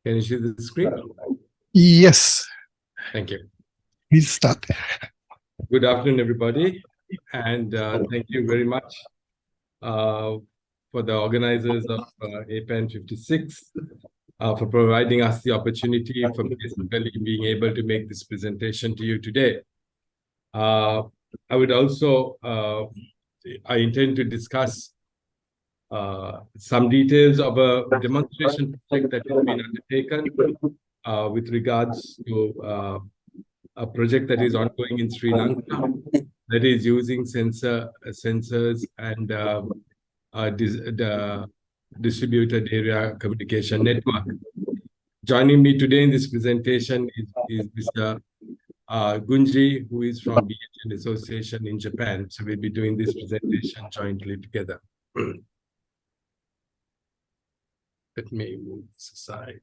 Can you see the screen? Yes, Thank you. please start. Good afternoon, everybody. And thank you very much for the organizers of APAN 56 for providing us the opportunity for basically being able to make this presentation to you today. I would also, I intend to discuss some details of a demonstration project that has been undertaken with regards to a project that is ongoing in Sri Lanka that is using sensors and the distributed area communication network. Joining me today in this presentation is Mr. Gunji, who is from BHN Association in Japan. So we'll be doing this presentation jointly together. Let me move this aside.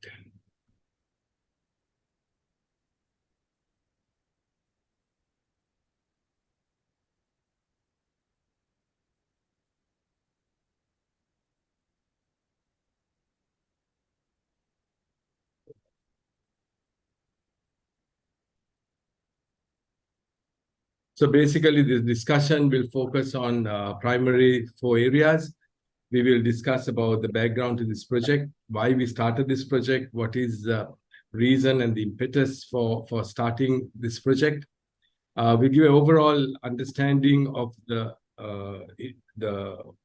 So basically, this discussion will focus on primary 4 areas. We will discuss about the background to this project, why we started this project, what is the reason and the impetus for starting this project. We give an overall understanding of the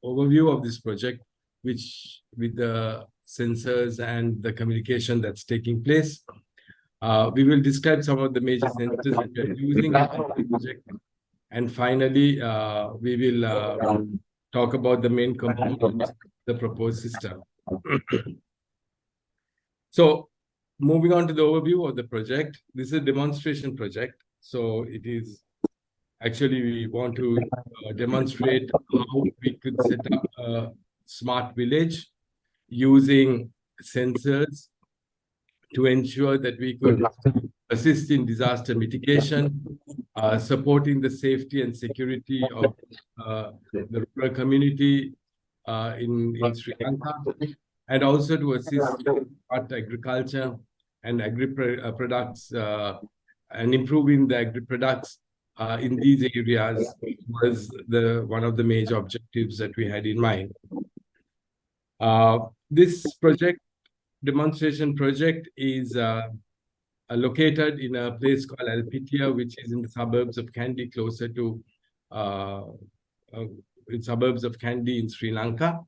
overview of this project, which with the sensors and the communication that's taking place. We will describe some of the major sensors that we are using in the project. And finally, we will talk about the main components of the proposed system. So moving on to the overview of the project, this is a demonstration project. So it is actually, we want to demonstrate how we could set up a smart village using sensors to ensure that we could assist in disaster mitigation, supporting the safety and security of the rural community in Sri Lanka, and also to assist at agriculture and agri-products and improving the agri-products in these areas was one of the major objectives that we had in mind. This demonstration project is located in a place called Alpitia, which is in the suburbs of Kandy, closer to suburbs of Kandy in Sri Lanka.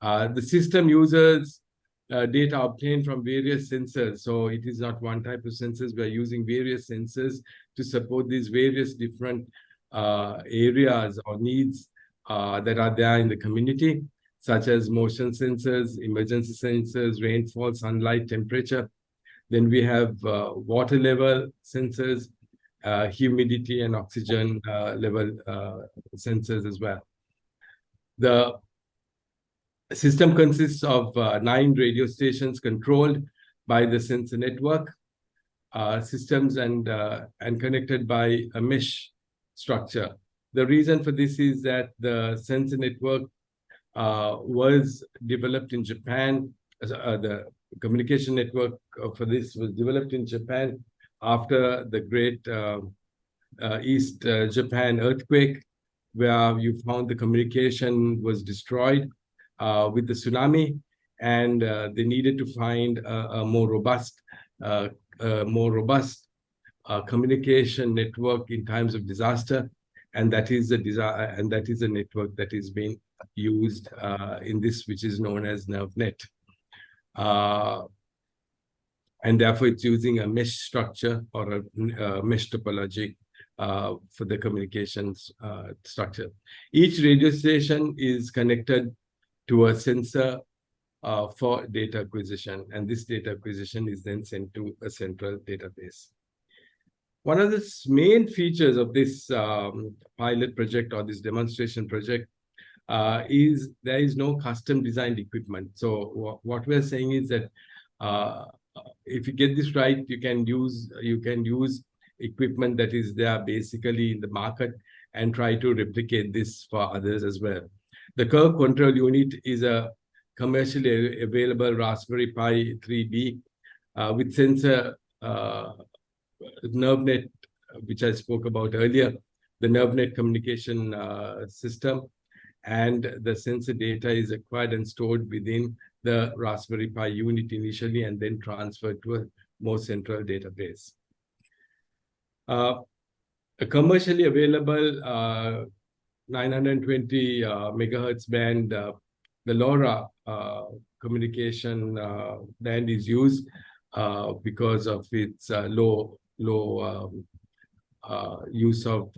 The system uses data obtained from various sensors. So it is not one type of sensors. We are using various sensors to support these various different areas or needs that are there in the community, such as motion sensors, emergency sensors, rainfall, sunlight, temperature. Then we have water level sensors, humidity and oxygen level sensors as well. The system consists of 9 radio stations controlled by the sensor network systems and connected by a mesh structure. The reason for this is that the sensor network was developed in Japan. The communication network for this was developed in Japan after the great East Japan earthquake, where you found the communication was destroyed with the tsunami, and they needed to find a more robust communication network in times of disaster, and that is a network that is being used in this, which is known as NerveNet. And therefore, it's using a mesh structure or a mesh topology for the communications structure. Each radio station is connected to a sensor for data acquisition, and this data acquisition is then sent to a central database. One of the main features of this pilot project or this demonstration project is there is no custom designed equipment. So what we're saying is that if you get this right, you can use equipment that is there basically in the market and try to replicate this for others as well. The curve control unit is a commercially available Raspberry Pi 3B with sensor NerveNet, which I spoke about earlier, the NerveNet communication system, and the sensor data is acquired and stored within the Raspberry Pi unit initially and then transferred to a more central database. A commercially available 920 megahertz band, the LoRa communication band is used because of its low use of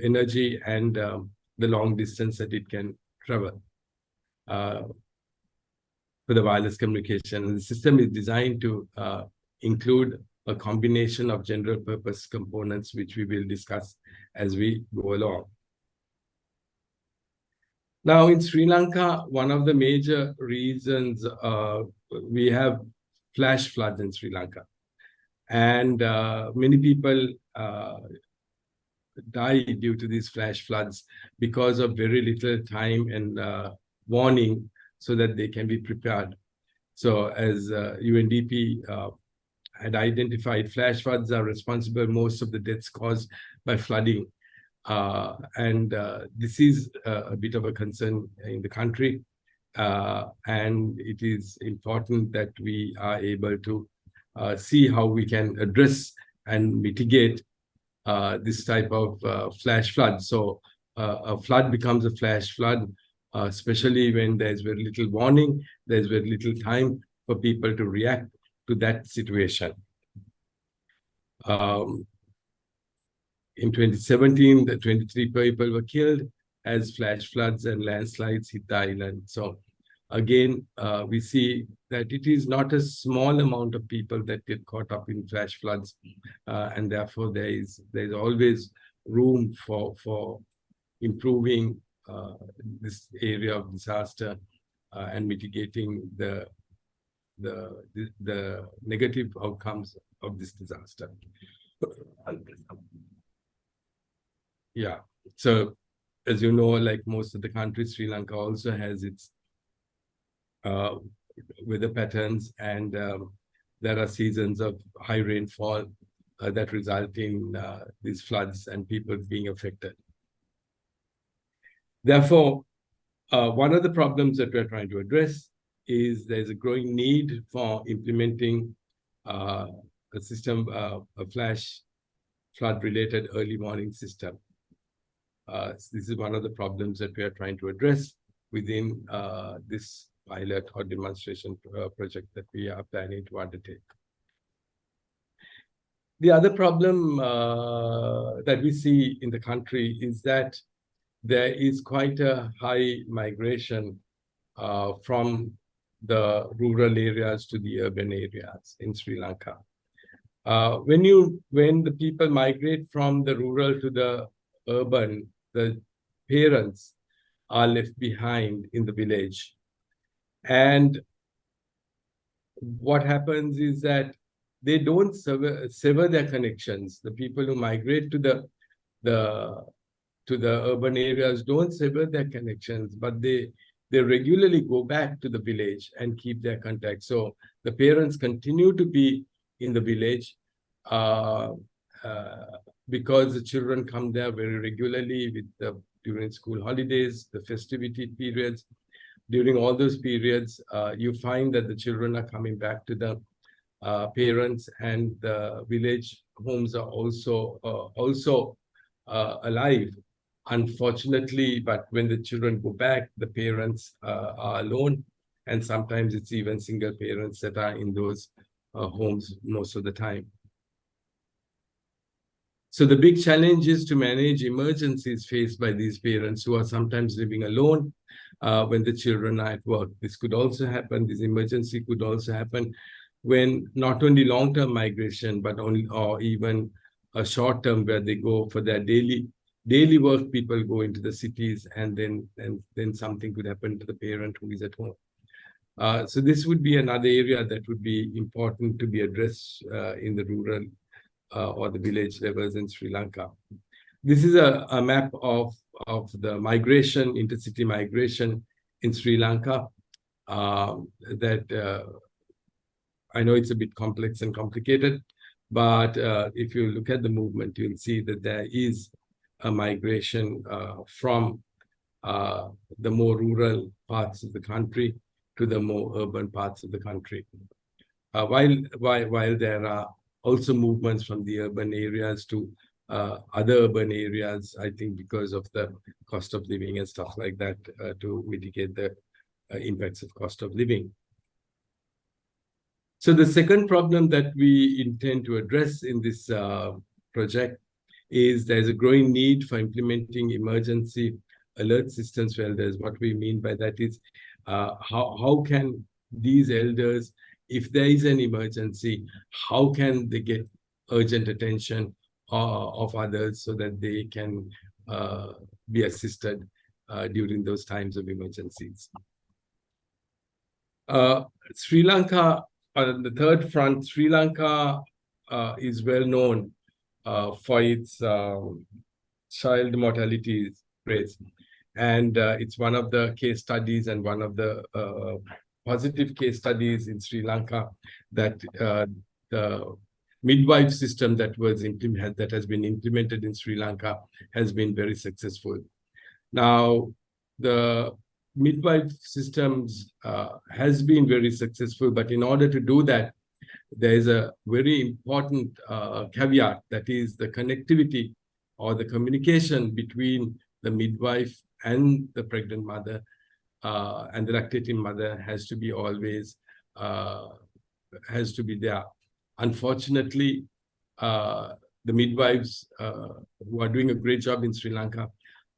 energy and the long distance that it can travel for the wireless communication. And the system is designed to include a combination of general purpose components, which we will discuss as we go along. Now, in Sri Lanka, one of the major reasons we have flash floods in Sri Lanka. And many people die due to these flash floods because of very little time and warning so that they can be prepared. So as UNDP had identified, flash floods are responsible most of the deaths caused by flooding. And this is a bit of a concern in the country. And it is important that we are able to see how we can address and mitigate this type of flash flood. So a flood becomes a flash flood, especially when there's very little warning, there's very little time for people to react to that situation. In 2017, the 23 people were killed as flash floods and landslides hit the island. So again, we see that it is not a small amount of people that get caught up in flash floods, and therefore there's always room for improving this area of disaster and mitigating the negative outcomes of this disaster. Yeah, so as you know, like most of the countries, Sri Lanka also has its weather patterns, and there are seasons of high rainfall that result in these floods and people being affected. Therefore, one of the problems that we're trying to address is there's a growing need for implementing a system, a flash flood-related early warning system. This is one of the problems that we are trying to address within this pilot or demonstration project that we are planning to undertake. The other problem that we see in the country is that there is quite a high migration from the rural areas to the urban areas in Sri Lanka. When the people migrate from the rural to the urban, the parents are left behind in the village. And what happens is that they don't sever their connections. The people who migrate to the urban areas don't sever their connections, but they regularly go back to the village and keep their contact. So the parents continue to be in the village because the children come there very regularly during school holidays, the festivity periods. During all those periods, you find that the children are coming back to the parents, and the village homes are also alive, unfortunately. But when the children go back, the parents are alone, and sometimes it's even single parents that are in those homes most of the time. So the big challenge is to manage emergencies faced by these parents who are sometimes living alone when the children are at work. This could also happen, this emergency could also happen when not only long-term migration, but or even a short-term where they go for their daily work, people go into the cities, and then something could happen to the parent who is at home. So this would be another area that would be important to be addressed in the rural or the village levels in Sri Lanka. This is a map of the migration, intercity migration in Sri Lanka that I know it's a bit complex and complicated, but if you look at the movement, you'll see that there is a migration from the more rural parts of the country to the more urban parts of the country. While there are also movements from the urban areas to other urban areas, I think because of the cost of living and stuff like that, to mitigate the impacts of cost of living. So the second problem that we intend to address in this project is there's a growing need for implementing emergency alert systems for elders. What we mean by that is how can these elders, if there is an emergency, how can they get urgent attention of others so that they can be assisted during those times of emergencies. Sri Lanka, on the third front, Sri Lanka is well known for its child mortality rates. And it's one of the case studies and one of the positive case studies in Sri Lanka that the midwife system that has been implemented in Sri Lanka has been very successful. Now, the midwife systems has been very successful, but in order to do that, there is a very important caveat, that is the connectivity or the communication between the midwife and the pregnant mother and the lactating mother has to be always there. Unfortunately, the midwives who are doing a great job in Sri Lanka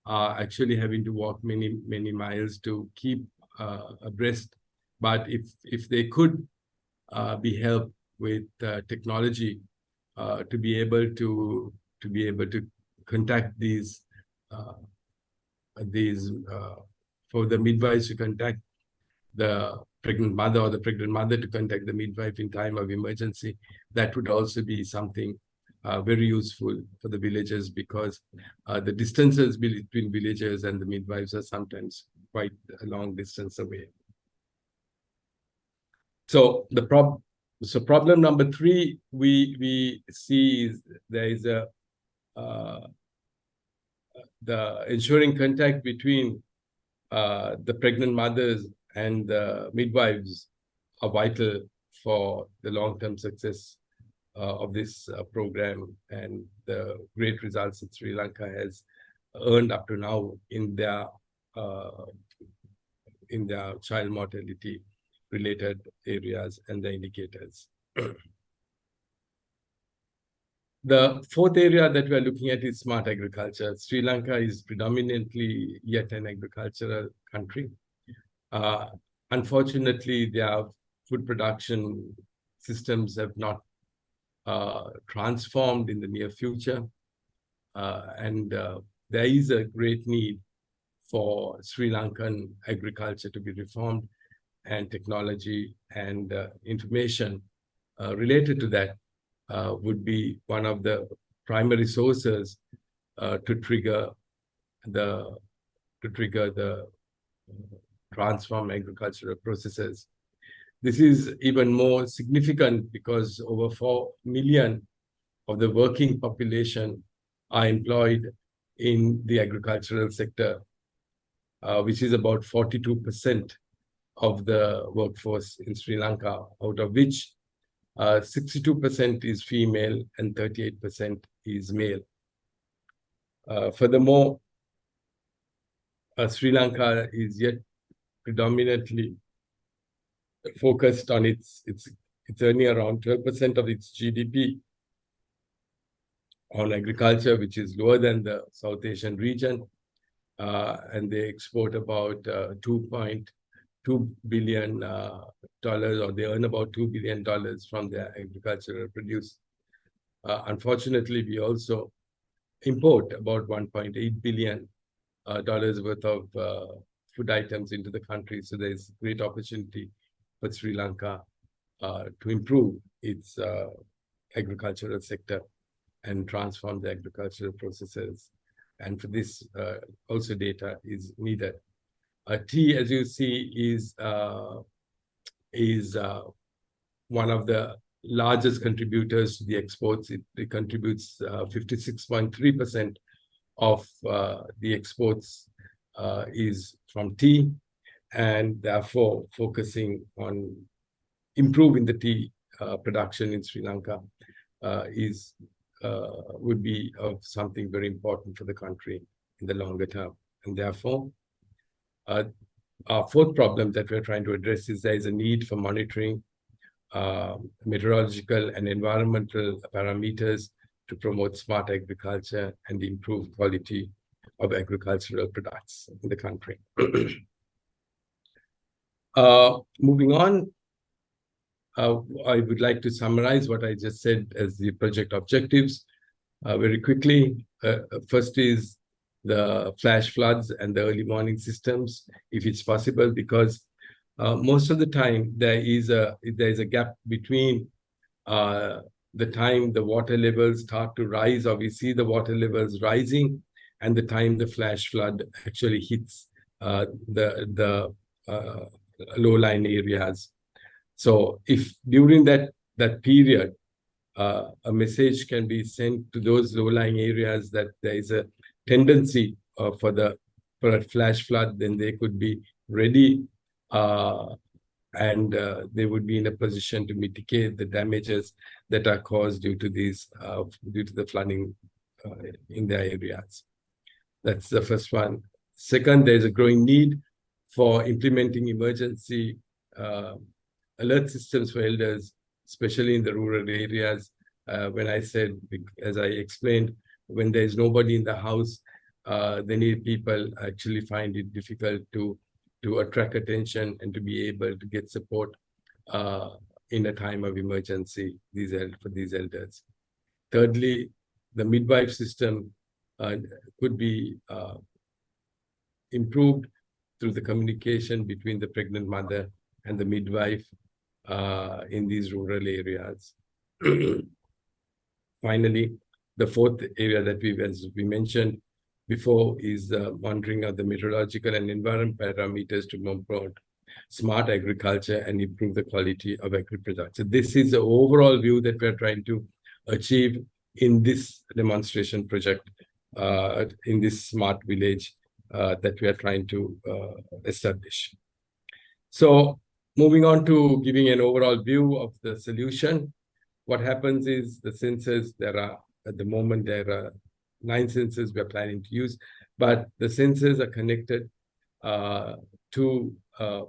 are actually having to walk many, many miles to keep abreast. But if they could be helped with technology to be able to contact these for the midwives to contact the pregnant mother or the pregnant mother to contact the midwife in time of emergency, that would also be something very useful for the villagers, because the distances between villagers and the midwives are sometimes quite a long distance away. So problem number 3 we see is there is the ensuring contact between the pregnant mothers and the midwives are vital for the long-term success of this program and the great results that Sri Lanka has earned up to now in their child mortality related areas and the indicators. The fourth area that we are looking at is smart agriculture. Sri Lanka is predominantly yet an agricultural country. Unfortunately, their food production systems have not transformed in the near future. And there is a great need for Sri Lankan agriculture to be reformed, and technology and information related to that would be one of the primary sources to trigger the transform agricultural processes. This is even more significant because over 4 million of the working population are employed in the agricultural sector, which is about 42% of the workforce in Sri Lanka, out of which 62% is female and 38% is male. Furthermore, Sri Lanka is yet predominantly focused on it's earning around 12% of its GDP on agriculture, which is lower than the South Asian region, and they export about $2.2 billion, or they earn about $2 billion from their agricultural produce. Unfortunately, we also import about $1.8 billion worth of food items into the country. So there's great opportunity for Sri Lanka to improve its agricultural sector and transform the agricultural processes. And for this, also data is needed. Tea, as you see, is one of the largest contributors to the exports. It contributes 56.3% of the exports is from tea, and therefore focusing on improving the tea production in Sri Lanka would be of something very important for the country in the longer term. And therefore, our fourth problem that we're trying to address is there is a need for monitoring meteorological and environmental parameters to promote smart agriculture and improve quality of agricultural products in the country. Moving on, I would like to summarize what I just said as the project objectives very quickly. First is the flash floods and the early warning systems, if it's possible, because most of the time there is a gap between the time the water levels start to rise, or we see the water levels rising, and the time the flash flood actually hits the low-lying areas. So if during that period a message can be sent to those low-lying areas that there is a tendency for a flash flood, then they could be ready and they would be in a position to mitigate the damages that are caused due to the flooding in their areas. That's the first one. Second, there's a growing need for implementing emergency alert systems for elders, especially in the rural areas. When I said, as I explained, when there's nobody in the house, they need people actually find it difficult to attract attention and to be able to get support in a time of emergency for these elders. Thirdly, the midwife system could be improved through the communication between the pregnant mother and the midwife in these rural areas. Finally, the fourth area that as we mentioned before, is the monitoring of the meteorological and environment parameters to promote smart agriculture and improve the quality of agri-production. So this is the overall view that we're trying to achieve in this demonstration project, in this smart village that we are trying to establish. So moving on to giving an overall view of the solution, what happens is the sensors, at the moment, there are 9 sensors we're planning to use, but the sensors are connected to a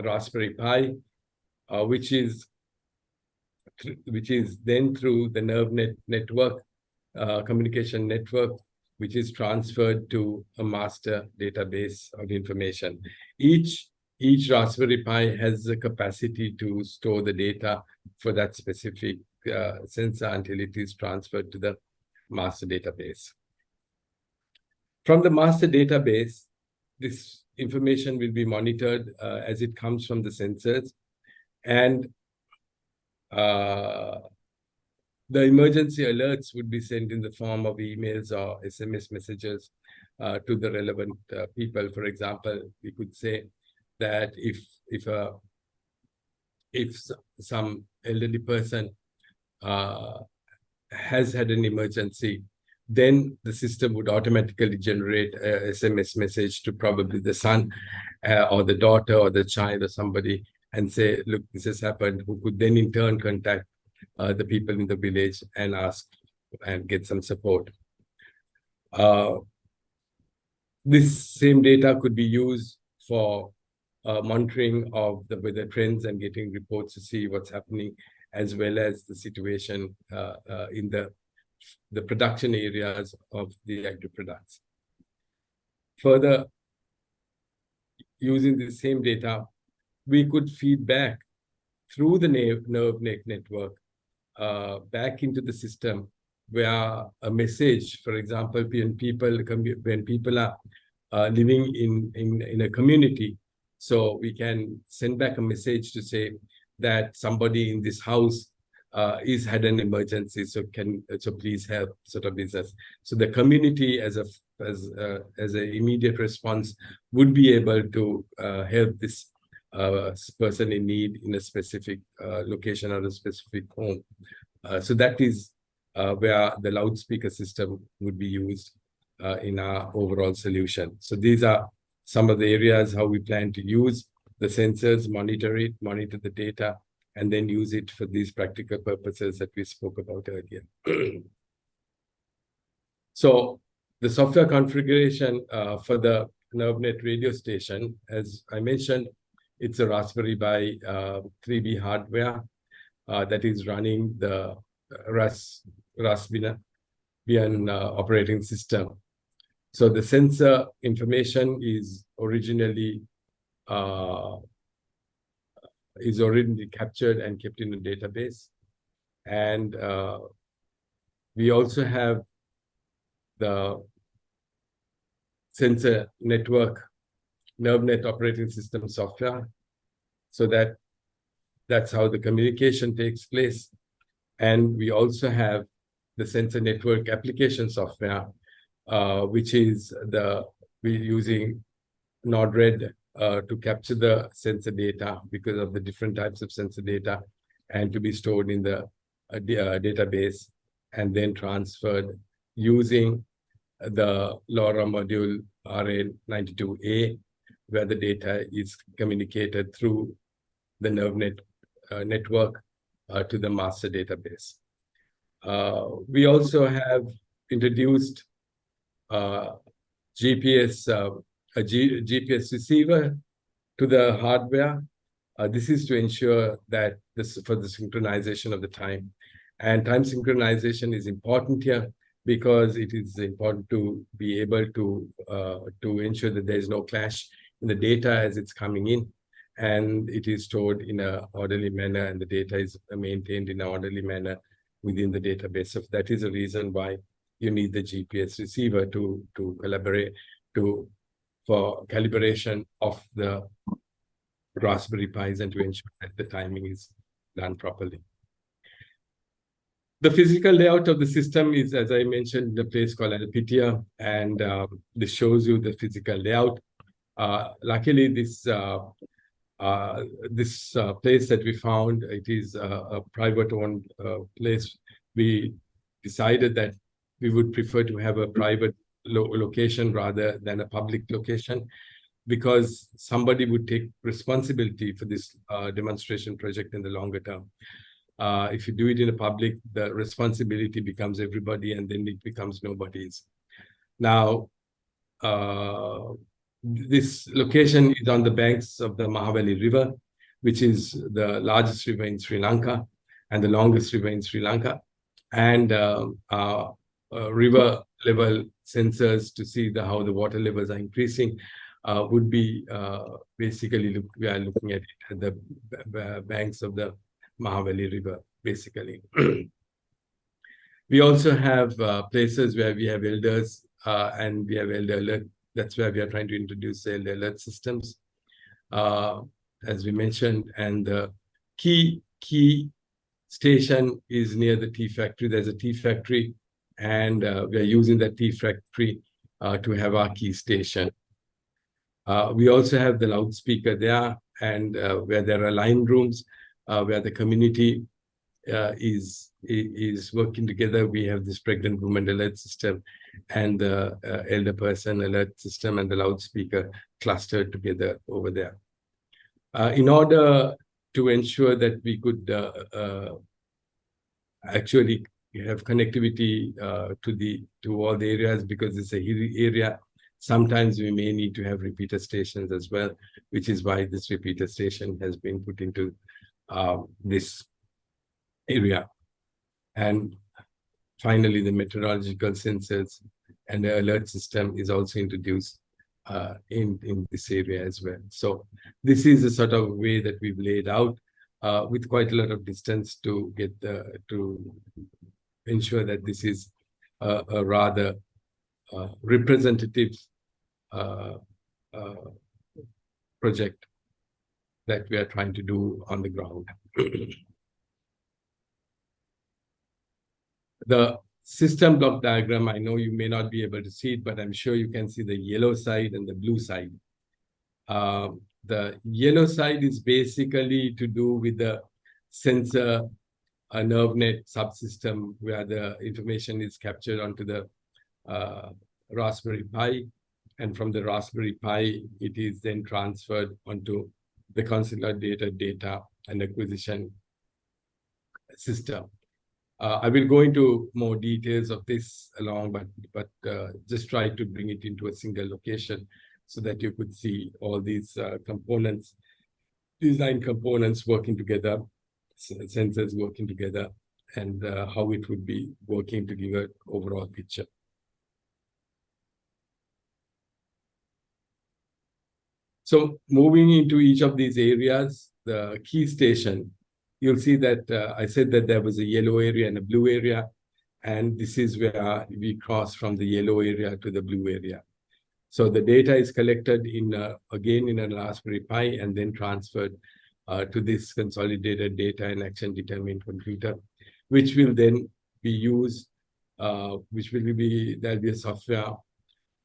Raspberry Pi, which is then through the NerveNet network, communication network, which is transferred to a master database of information. Each Raspberry Pi has the capacity to store the data for that specific sensor until it is transferred to the master database. From the master database, this information will be monitored as it comes from the sensors, and the emergency alerts would be sent in the form of emails or SMS messages to the relevant people. For example, we could say that if some elderly person has had an emergency, then the system would automatically generate a SMS message to probably the son or the daughter or the child or somebody and say, look, this has happened, who could then in turn contact the people in the village and ask and get some support. This same data could be used for monitoring of the weather trends and getting reports to see what's happening, as well as the situation in the production areas of the agri-products. Further, using the same data, we could feed back through the NerveNet network back into the system, where a message, for example, when people are living in a community, so we can send back a message to say that somebody in this house had an emergency, so please help, sort of business. So the community as an immediate response would be able to help this person in need in a specific location or a specific home. So that is where the loudspeaker system would be used in our overall solution. So these are some of the areas how we plan to use the sensors, monitor the data, and then use it for these practical purposes that we spoke about earlier. So the software configuration for the NerveNet radio station, as I mentioned, it's a Raspberry Pi 3B hardware that is running the Raspbian operating system. So the sensor information is originally captured and kept in a database, and we also have the sensor network NerveNet operating system software, so that's how the communication takes place. And we also have the sensor network application software, which is we're using Node-RED to capture the sensor data because of the different types of sensor data, and to be stored in the database and then transferred using the LoRa module RA92A, where the data is communicated through the NerveNet network to the master database. We also have introduced GPS, a GPS receiver to the hardware. This is to ensure that for the synchronization of the time. And time synchronization is important here because it is important to be able to ensure that there is no clash in the data as it's coming in, and it is stored in an orderly manner, and the data is maintained in an orderly manner within the database. So that is a reason why you need the GPS receiver to collaborate for calibration of the Raspberry Pis and to ensure that the timing is done properly. The physical layout of the system is, as I mentioned, the place called Alpitia, and this shows you the physical layout. Luckily, this place that we found, it is a private-owned place. We decided that we would prefer to have a private location rather than a public location, because somebody would take responsibility for this demonstration project in the longer term. If you do it in a public, the responsibility becomes everybody, and then it becomes nobody's. Now, this location is on the banks of the Mahabali River, which is the largest river in Sri Lanka and the longest river in Sri Lanka. And river level sensors to see how the water levels are increasing would be basically, we are looking at it at the banks of the Mahabali River, basically. We also have places where we have elders and we have elder alert. That's where we are trying to introduce elder alert systems, as we mentioned. And the key station is near the tea factory. There's a tea factory, and we are using that tea factory to have our key station. We also have the loudspeaker there, and where there are line rooms, where the community is working together. We have this pregnant woman alert system and the elder person alert system and the loudspeaker clustered together over there. In order to ensure that we could actually have connectivity to all the areas, because it's a hilly area, sometimes we may need to have repeater stations as well, which is why this repeater station has been put into this area. And finally, the meteorological sensors and the alert system is also introduced in this area as well. So this is a sort of way that we've laid out with quite a lot of distance to get to ensure that this is a rather representative project that we are trying to do on the ground. The system block diagram, I know you may not be able to see it, but I'm sure you can see the yellow side and the blue side. The yellow side is basically to do with the sensor, a nerve net subsystem where the information is captured onto the Raspberry Pi. And from the Raspberry Pi, it is then transferred onto the consolidated data and acquisition system. I will go into more details of this along, but just try to bring it into a single location so that you could see all these components, design components working together, sensors working together, and how it would be working to give an overall picture. So moving into each of these areas, the key station, you'll see that I said that there was a yellow area and a blue area, and this is where we cross from the yellow area to the blue area. So the data is collected again in a Raspberry Pi and then transferred to this consolidated data and action determined computer, which will then be used, there'll be a software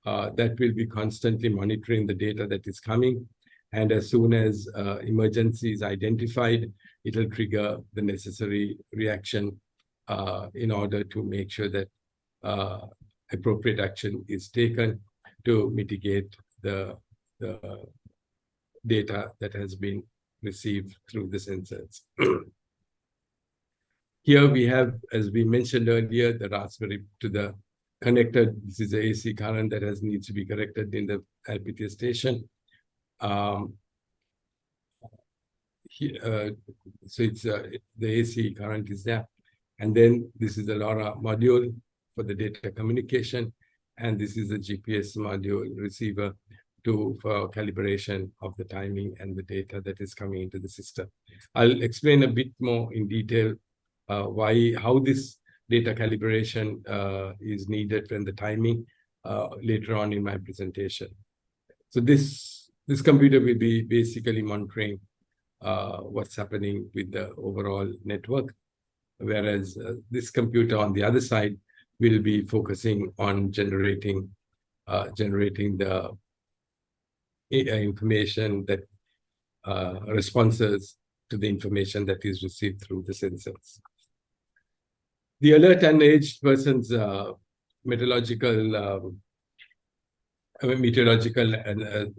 that will be constantly monitoring the data that is coming. And as soon as emergency is identified, it will trigger the necessary reaction in order to make sure that appropriate action is taken to mitigate the data that has been received through the sensors. Here we have, as we mentioned earlier, the Raspberry to the connected. This is the AC current that needs to be corrected in the LPT station. So it's the AC current is there. And then this is the LoRa module for the data communication. And this is the GPS module receiver for calibration of the timing and the data that is coming into the system. I'll explain a bit more in detail how this data calibration is needed and the timing later on in my presentation. So this computer will be basically monitoring what's happening with the overall network, whereas this computer on the other side will be focusing on generating the information that responses to the information that is received through the sensors. The alert and aged person's meteorological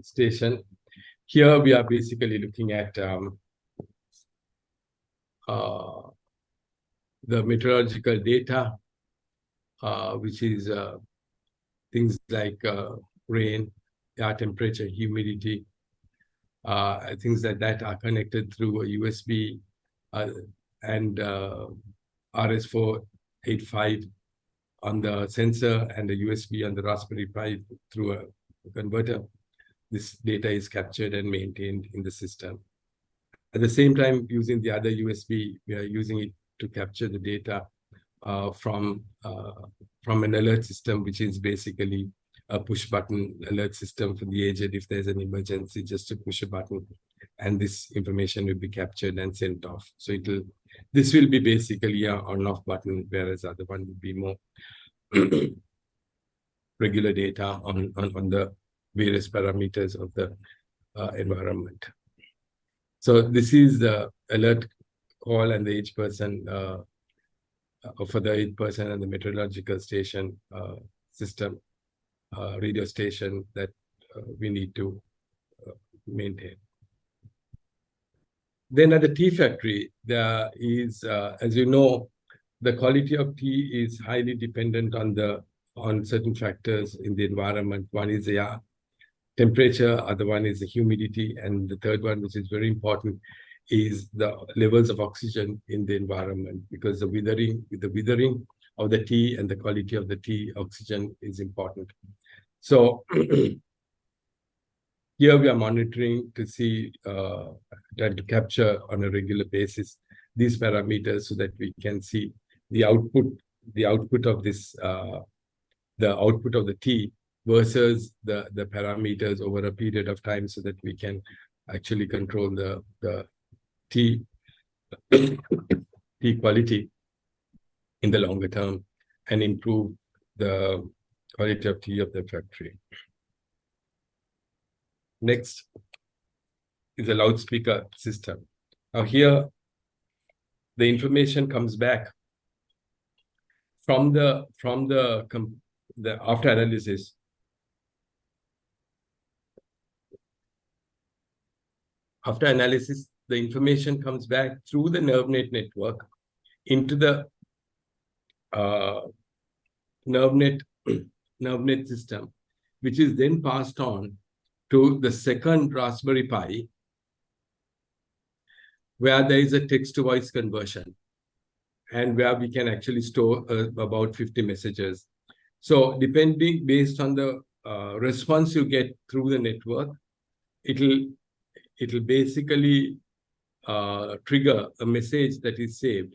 station. Here we are basically looking at the meteorological data, which is things like rain, air temperature, humidity, things like that are connected through a USB and RS485 on the sensor and the USB on the Raspberry Pi through a converter. This data is captured and maintained in the system. At the same time, using the other USB, we are using it to capture the data from an alert system, which is basically a push button alert system for the aged. If there's an emergency, just to push a button and this information will be captured and sent off. So this will be basically an on-off button, whereas the other one will be more regular data on the various parameters of the environment. So this is the alert call and the aged person for the aged person and the meteorological station system, radio station that we need to maintain. Then at the tea factory, there is, as you know, the quality of tea is highly dependent on certain factors in the environment. One is the air temperature, other one is the humidity, and the third one, which is very important, is the levels of oxygen in the environment, because the withering of the tea and the quality of the tea oxygen is important. So here we are monitoring to see, trying to capture on a regular basis these parameters so that we can see the output of this, the output of the tea versus the parameters over a period of time, so that we can actually control the tea quality in the longer term and improve the quality of tea of the factory. Next. is a loudspeaker system. Now here, the information comes back from the after analysis. After analysis, the information comes back through the NerveNet network into the NerveNet system, which is then passed on to the second Raspberry Pi, where there is a text-to-voice conversion, and where we can actually store about 50 messages. So depending, based on the response you get through the network, it'll basically trigger a message that is saved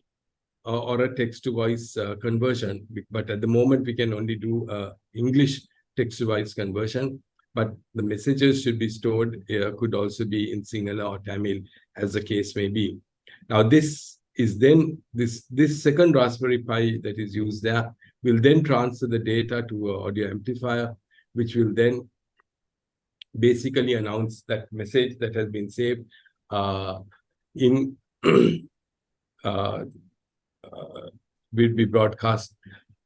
or a text-to-voice conversion. But at the moment, we can only do English text-to-voice conversion. But the messages should be stored, could also be in Sinhala or Tamil, as the case may be. Now, this is then, this second Raspberry Pi that is used there will then transfer the data to an audio amplifier, which will then basically announce that message that has been saved will be broadcast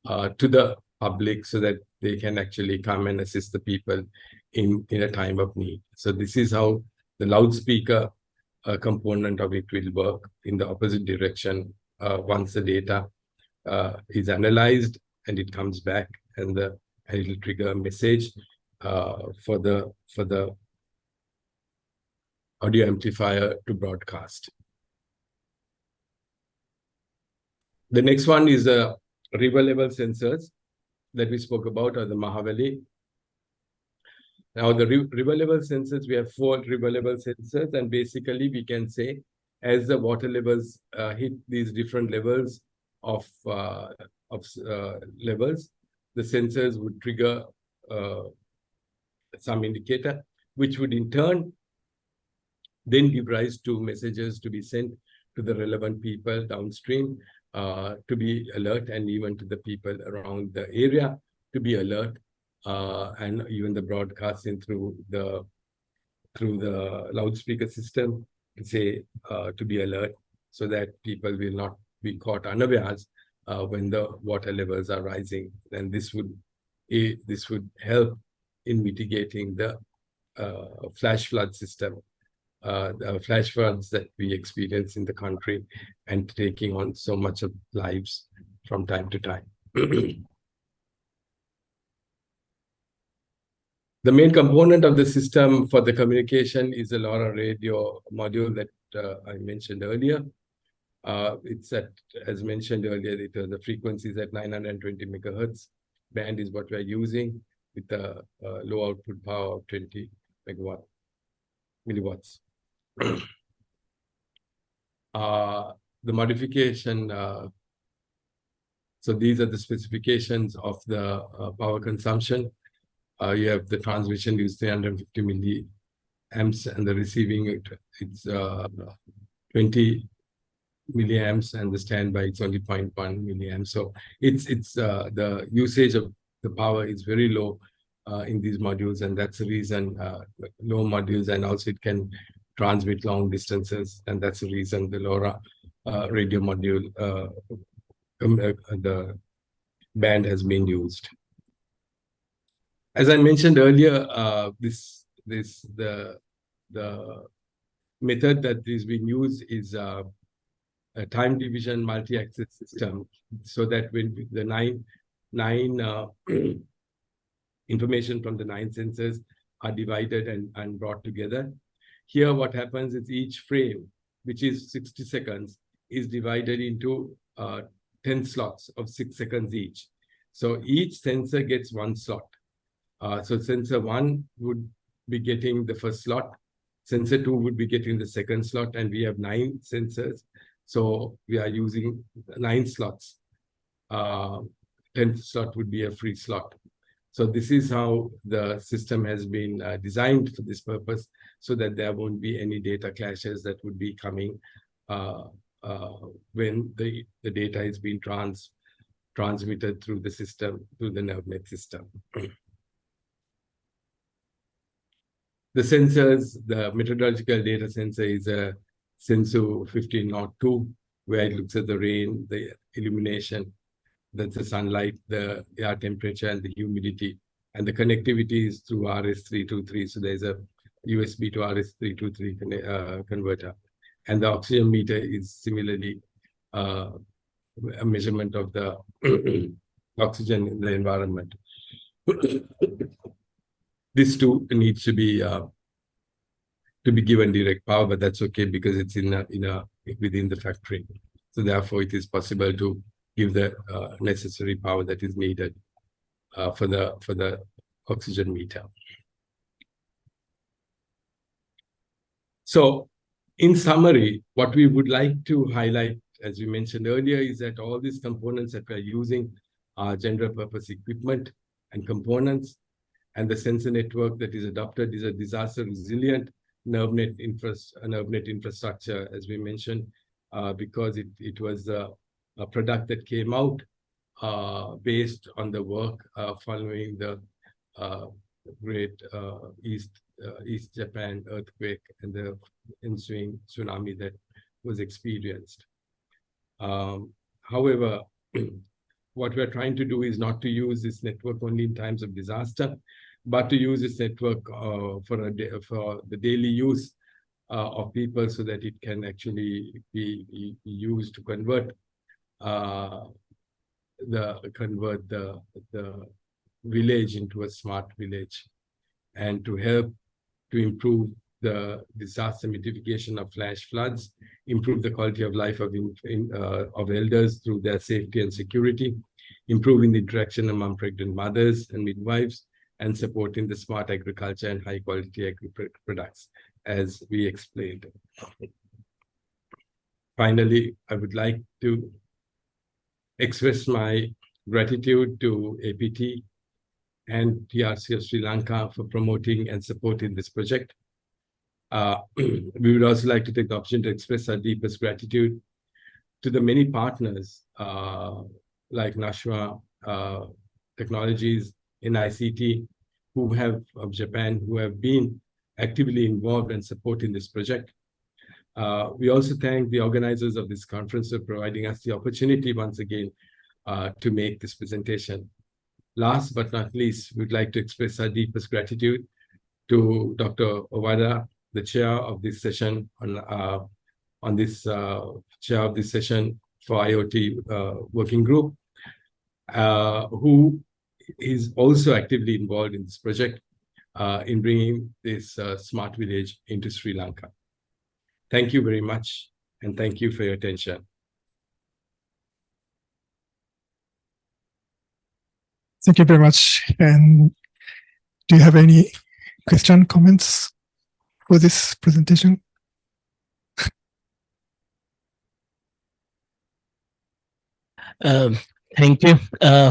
to the public so that they can actually come and assist the people in a time of need. So this is how the loudspeaker component of it will work in the opposite direction once the data is analyzed and it comes back, and it will trigger a message for the audio amplifier to broadcast. The next one is the river level sensors that we spoke about, or the Mahavali. Now, the river level sensors, we have 4 river level sensors, and basically we can say as the water levels hit these different levels of levels, the sensors would trigger some indicator, which would in turn then give rise to messages to be sent to the relevant people downstream to be alert, and even to the people around the area to be alert, and even the broadcasting through the loudspeaker system to say to be alert, so that people will not be caught unawares when the water levels are rising. And this would help in mitigating the flash flood system, the flash floods that we experience in the country, and taking on so much of lives from time to time. The main component of the system for the communication is the LoRa radio module that I mentioned earlier. It's at, as mentioned earlier, the frequency is at 920 megahertz. Band is what we're using, with a low output power of 20 milliwatts. The modification, so these are the specifications of the power consumption. You have the transmission is 350 milliamps, and the receiving it's 20 milliamps, and the standby it's only 0.1 milliamps. So it's the usage of the power is very low in these modules, and that's the reason low modules, and also it can transmit long distances, and that's the reason the LoRa radio module, the band has been used. As I mentioned earlier, the method that is being used is a time division multi-access system, so that when the nine information from the 9 sensors are divided and brought together. Here, what happens is each frame, which is 60 seconds, is divided into 10 slots of 6 seconds each. So each sensor gets 1 slot. So sensor 1 would be getting the first slot, sensor 2 would be getting the second slot, and we have 9 sensors. So we are using 9 slots. 10th slot would be a free slot. So this is how the system has been designed for this purpose, so that there won't be any data clashes that would be coming when the data is being transmitted through the system, through the NerveNet system. The sensors, the meteorological data sensor is a Sensu 1502, where it looks at the rain, the illumination, that's the sunlight, the air temperature, and the humidity. And the connectivity is through RS323. So there's a USB to RS323 converter. And the oxygen meter is similarly a measurement of the oxygen in the environment. This too needs to be given direct power, but that's okay because it's within the factory. So therefore, it is possible to give the necessary power that is needed for the oxygen meter. So, in summary, what we would like to highlight, as we mentioned earlier, is that all these components that we're using are general purpose equipment and components, and the sensor network that is adopted is a disaster resilient nerve net infrastructure, as we mentioned, because it was a product that came out based on the work following the great East Japan earthquake and the ensuing tsunami that was experienced. However, what we're trying to do is not to use this network only in times of disaster, but to use this network for the daily use of people, so that it can actually be used to convert the village into a smart village, and to help to improve the disaster mitigation of flash floods, improve the quality of life of elders through their safety and security, improving the interaction among pregnant mothers and midwives, and supporting the smart agriculture and high quality products, as we explained. Finally, I would like to express my gratitude to APT and TRC of Sri Lanka for promoting and supporting this project. We would also like to take the opportunity to express our deepest gratitude to the many partners like Nashua Technologies in ICT of Japan, who have been actively involved and supporting this project. We also thank the organizers of this conference for providing us the opportunity once again to make this presentation. Last but not least, we'd like to express our deepest gratitude to Dr. Owada, the chair of this session chair of this session for IoT working group, who is also actively involved in this project in bringing this smart village into Sri Lanka. Thank you very much, and thank you for your attention. Thank you very much. And do you have any question, comments for this presentation? Thank you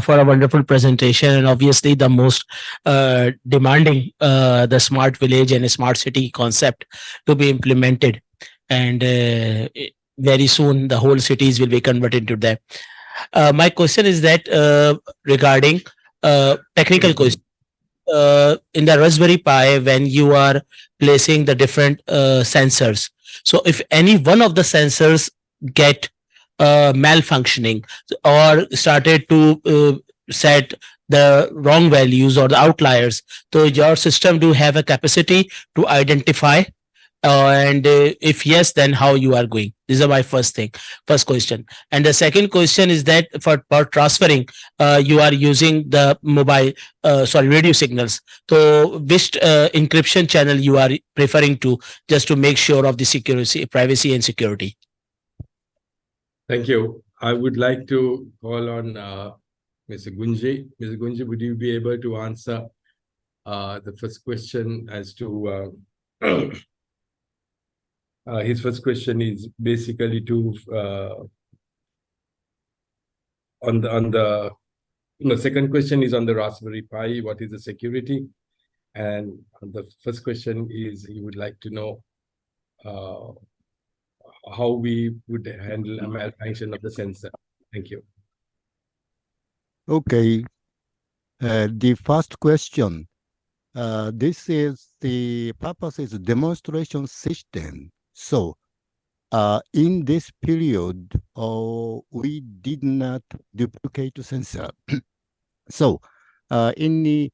for a wonderful presentation, and obviously the most demanding the smart village and a smart city concept to be implemented, and very soon the whole cities will be converted to that. My question is that regarding technical question. In the Raspberry Pi, when you are placing the different sensors, so if any one of the sensors get malfunctioning or started to set the wrong values or the outliers, so your system do have a capacity to identify, and if yes, then how you are going? These are my first question. And the second question is that for transferring, you are using the mobile radio signals, so which encryption channel you are preferring to, just to make sure of the security, privacy and security? Thank you. I would like to call on Mr. Gunji. Mr. Gunji, would you be able to answer the first question as to his first question is basically to second question is on the Raspberry Pi, what is the security? And the first question is he would like to know how we would handle a malfunction of the sensor. Thank you. Okay. The first question, this is the purpose is demonstration system. So in this period, we did not duplicate sensor. So in the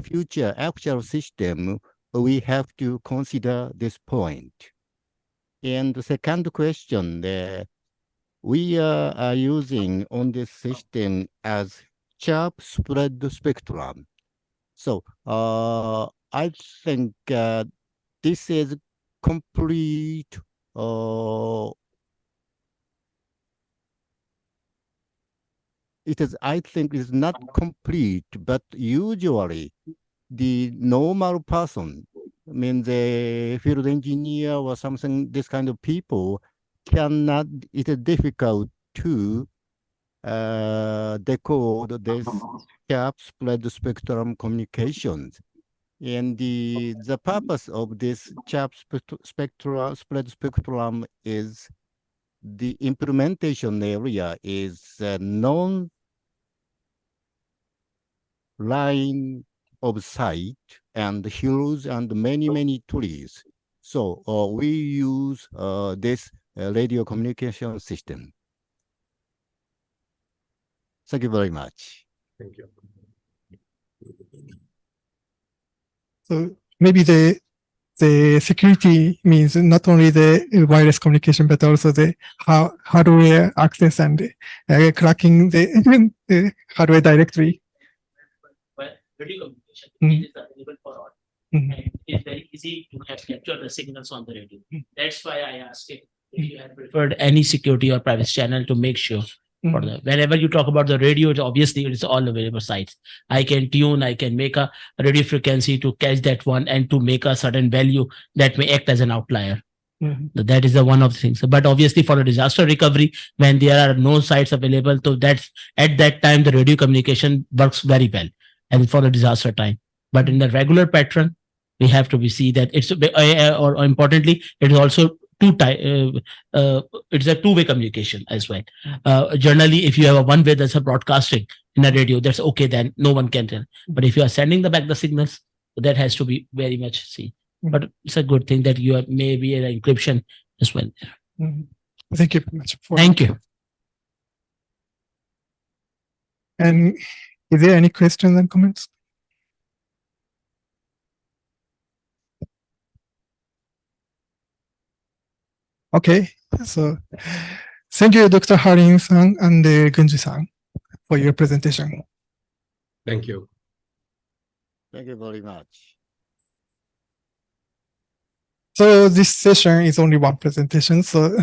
future actual system, we have to consider this point. And the second question, we are using on this system as sharp spread spectrum. So I think this is complete. It is, I think, is not complete, but usually the normal person, I mean, the field engineer or something, this kind of people cannot, it is difficult to decode this sharp spread spectrum communications. And the purpose of this sharp spread spectrum is the implementation area is non-line of sight and hills and many trees. So we use this radio communication system. Thank you very much. Thank you. So maybe the security means not only the wireless communication, but also the hardware access and cracking the hardware directory. Well, radio communication Mhm. is available for all. Mhm. And it's very easy to have capture the signals on the radio. That's why I asked if you have preferred any security or privacy channel to make sure. For the, whenever you talk about the radio, obviously it's all available sites. I can tune, I can make a radio frequency to catch that one and to make a certain value that may act as an outlier. That is the one of the things. But obviously for a disaster recovery, when there are no sites available, so that's at that time the radio communication works very well, and for a disaster time. But in the regular pattern, we have to see that it's or importantly, it is also it's a two-way communication as well. Generally, if you have a one-way, that's a broadcasting in a radio, that's okay, then no one can tell. But if you are sending back the signals, that has to be very much seen. But it's a good thing that you have maybe an encryption as well. Thank you very much. Thank you. And is there any questions and comments? Okay, so thank you, Dr. Harin-san and Gunji-san, for your presentation. Thank you. Thank you very much. So this session is only one presentation, so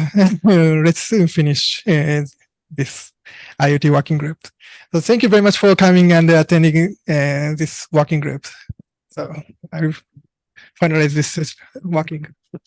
let's soon finish this IoT working group. So thank you very much for coming and attending this working group. So I will finalize this working group.